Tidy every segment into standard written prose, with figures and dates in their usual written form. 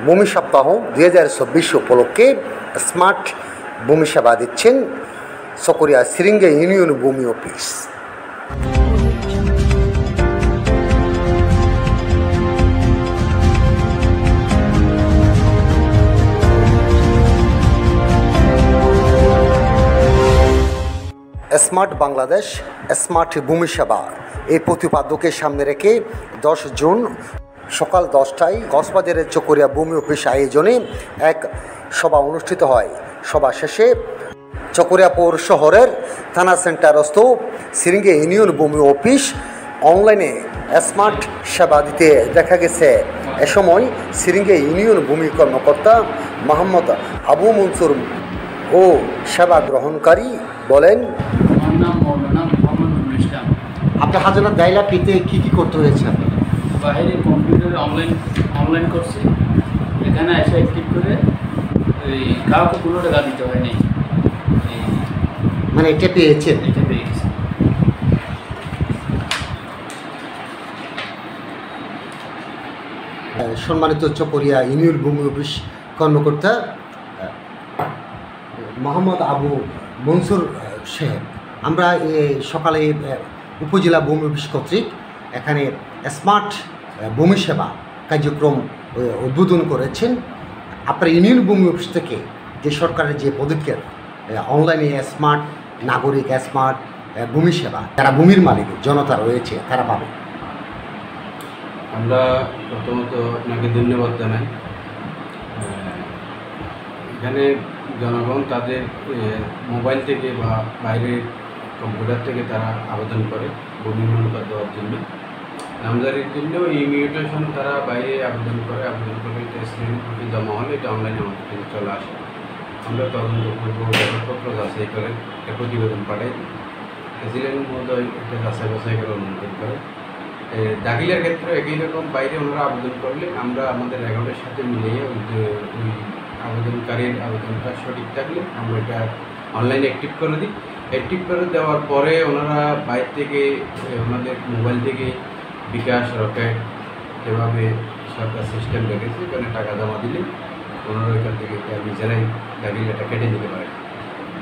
ভূমি সপ্তাহ 2024 উপলক্ষে স্মার্ট ভূমি সেবা দিচ্ছেন চকরিয়া সিরিঙ্গা ইউনিয়ন ভূমি অফিস। স্মার্ট বাংলাদেশ, স্মার্ট ভূমি সেবা এই প্রতিপাদ্যকে সামনে রেখে 10 জুন সকাল 10টায় কক্সবাজারের চকরিয়া ভূমি অফিস আয়োজনে এক সভা অনুষ্ঠিত হয়। সভা শেষে চকরিয়া পৌর শহরের থানা সেন্টারস্থ সিরিঙ্গা ইউনিয়ন ভূমি অফিস অনলাইনে স্মার্ট সেবা দিতে দেখা গেছে। এ সময় সিরিঙ্গা ইউনিয়ন ভূমি কর্মকর্তা মোহাম্মদ আবু মনসুর ও সেবা গ্রহণকারী বলেন, আপনার হাজার দায়লা পেতে কী কী করতে হয়েছে? বাইরে কম্পিউটারে অনলাইন করছি, এখানে এসে অ্যাক্টিভ করে ওই কাউকে কোনো টাকা দিতে হয়নি, মানে এটা পেয়েছেন? এটা পেয়ে গেছি। সম্মানিত চকরিয়া ইউনিয়ন ভূমি অফিস কর্মকর্তা মোহাম্মদ আবু মনসুর সাহেব, আমরা সকালে উপজেলা ভূমি অফিস কর্তৃক এখানে স্মার্ট ভূমি সেবা কার্যক্রম উদ্বোধন করেছেন। আপনার ইউনিয়ন ভূমি অফিস থেকে যে সরকারের যে পদক্ষেপ অনলাইনে স্মার্ট নাগরিক, স্মার্ট ভূমি সেবা, যারা ভূমির মালিক জনতা রয়েছে তারা পাবে। আমরা প্রথমত আপনাকে ধন্যবাদ জানাই। এখানে জনগণ তাদের মোবাইল থেকে বা বাইরের কম্পিউটার থেকে তারা আবেদন করে ভূমি মালিকানা দেওয়ার জন্য, নামজারির জন্য ইমিউটেশন তারা বাইরে আবেদন করে এটা শ্রেণীতে জমা হলে এটা অনলাইনে আমাদের কাছে চলে আসে। আমরা তদন্ত করবো, কাগজপত্র যাচাই করে একটা প্রতিবেদন পাঠাই। প্রেসিডেন্ট মহোদয় এটা যাচাই বাছাই করে অনুমোদন করে। দাখিলার ক্ষেত্রে একই রকম বাইরে ওনারা আবেদন করলে আমরা আমাদের অ্যাকাউন্টের সাথে মিলিয়ে ওই আবেদনকারীর আবেদনটা সঠিক থাকলে আমরা এটা অনলাইনে অ্যাক্টিভ করে দিই। অ্যাক্টিভ করে দেওয়ার পরে ওনারা বাইরে থেকে ওনাদের মোবাইল থেকে বিকাশ, রকেট এভাবে সরকার সিস্টেম রেখেছে, এখানে টাকা জমা দিলে ওনারা ওইখান থেকে নিজেরাই দাখিলাটা কেটে নিতে পারে।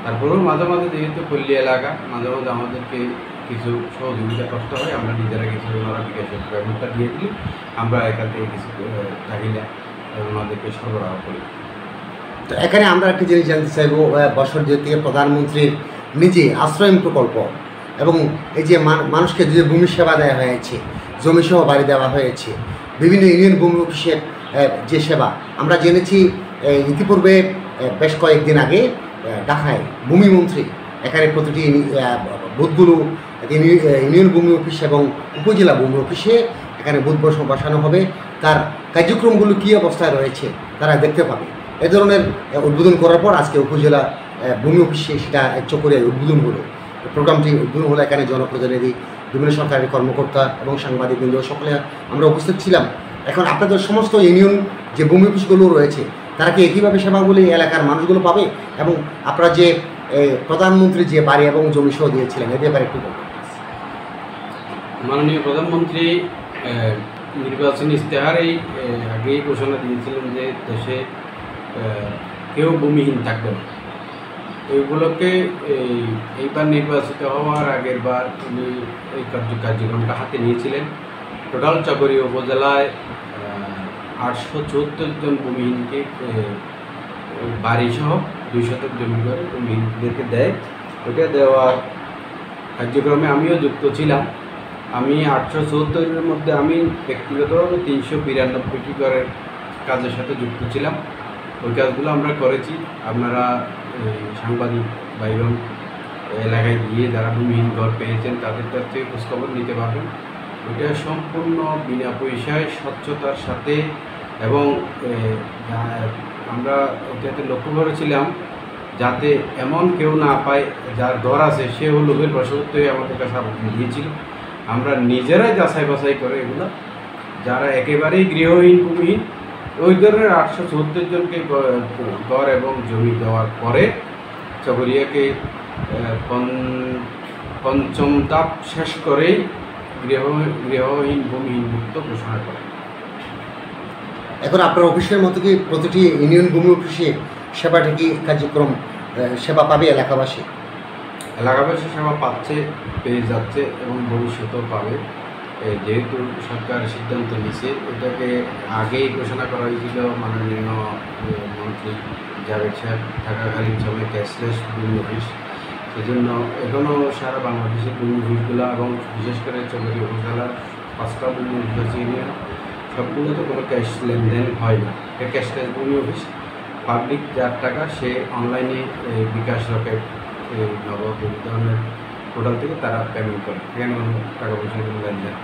তারপরেও মাঝে মাঝে যেহেতু পল্লী এলাকা, মাঝে মাঝে আমাদেরকে কিছু সহযোগিতা করতে হয়, আমরা নিজেরা কিছু ওনারা বিকাশের পেমেন্টটা দিয়ে দিলে আমরা এখান থেকে কিছু দাখিলা ওনাদেরকে সরবরাহ করি। তো এখানে আমরা একটা জিনিস জানতে চাইব, বছর থেকে প্রধানমন্ত্রীর নিজে আশ্রয় প্রকল্প এবং এই যে মানুষকে যে ভূমি সেবা দেওয়া হয়েছে, জমিসহ বাড়ি দেওয়া হয়েছে, বিভিন্ন ইউনিয়ন ভূমি অফিসের যে সেবা আমরা জেনেছি, ইতিপূর্বে বেশ কয়েকদিন আগে ঢাকায় ভূমিমন্ত্রী এখানে প্রতিটি বুথগুলো ইউনিয়ন ভূমি অফিস এবং উপজেলা ভূমি অফিসে এখানে বুথ বসানো হবে। তার কার্যক্রমগুলো কী অবস্থায় রয়েছে তারা দেখতে পাবে। এ ধরনের উদ্বোধন করার পর আজকে উপজেলা ভূমি অফিসে সেটা চকরিয়ায় উদ্বোধন হলো। প্রোগ্রামটি উদ্বোধন হলো, এখানে জনপ্রতিনিধি, বিভিন্ন সরকারি কর্মকর্তা এবং সাংবাদিকবৃন্দ সকলে আমরা উপস্থিত ছিলাম। এখন আপনাদের সমস্ত ইউনিয়ন যে ভূমি অফিসগুলো রয়েছে তারা কি একইভাবে সেবাগুলি এলাকার মানুষগুলো পাবে? এবং আপনারা যে প্রধানমন্ত্রী যে বাড়ি এবং জমি সহ দিয়েছিলেন এ ব্যাপারে একটু বলুন। মাননীয় প্রধানমন্ত্রী নির্বাচনী ইশতেহারেই আগেই ঘোষণা দিয়েছিলেন যে দেশে কেউ ভূমিহীন থাকবে না। ওইগুলোকে এইবার নির্বাচিত হওয়ার আগের বার উনি এই কার্যক্রমটা হাতে নিয়েছিলেন। টোটাল চকরিয়া উপজেলায় 874 জন ভূমিহীনকে বাড়িসহ 2 শতক জমি করে ভূমিহীনদেরকে দেয়। ওইটা দেওয়ার কার্যক্রমে আমিও যুক্ত ছিলাম। আমি 874-এর মধ্যে আমি ব্যক্তিগতভাবে 392টি ঘরের কাজের সাথে যুক্ত ছিলাম। ওই কাজগুলো আমরা করেছি। আপনারা সাংবাদিক ভাইবোন এলাকায় গিয়ে যারা ভূমিহীন ঘর পেয়েছেন তাদের কাছ থেকে খোঁজখবর নিতে পারবেন। ওইটা সম্পূর্ণ বিনা পয়সায় স্বচ্ছতার সাথে, এবং আমরা ওটাতে লক্ষ্য করেছিলাম যাতে এমন কেউ না পায় যার ঘর আছে সেও লোকের বসত হয়ে আমাদের কাছে আবেদন দিয়েছিল। আমরা নিজেরাই যাচাই বাছাই করে এগুলো যারা একেবারেই গৃহহীন, ভূমিহীন, ওই ধরনের 874 জনকে ঘর এবং জমি দেওয়ার পরে চকরিয়াকে পঞ্চম ধাপ শেষ করেই গৃহহীন ভূমিহীন মুক্ত ঘোষণা করে। এখন আপনার অফিসের মতো কি প্রতিটি ইউনিয়ন ভূমি অফিসে সেবাটা কি কার্যক্রম সেবা পাবে এলাকাবাসী? এলাকাবাসী সেবা পাচ্ছে, পেয়ে যাচ্ছে এবং ভবিষ্যতেও পাবে। যেহেতু সরকার সিদ্ধান্ত নিছে, এটাকে আগেই ঘোষণা করা হয়েছিল মাননীয় মন্ত্রী জাভেদ সাহেব থাকাকালীন সময় ক্যাশলেস ভূমি অফিস। সেজন্য এখনও সারা বাংলাদেশের ভূমি অফিসগুলো এবং বিশেষ করে চৌধুরী উপজেলার 5টা ভূমি অফিস ইউনিয়ন সবগুলোতে কোনো ক্যাশ লেনদেন হয় না। এটা ক্যাশলেস ভূমি অফিস। পাবলিক যার টাকা সে অনলাইনে বিকাশ রকেট নগদ এই ধরনের পোর্টাল থেকে তারা পেমেন্ট করে, এখানে কোনো টাকা পয়সা লেনদেন।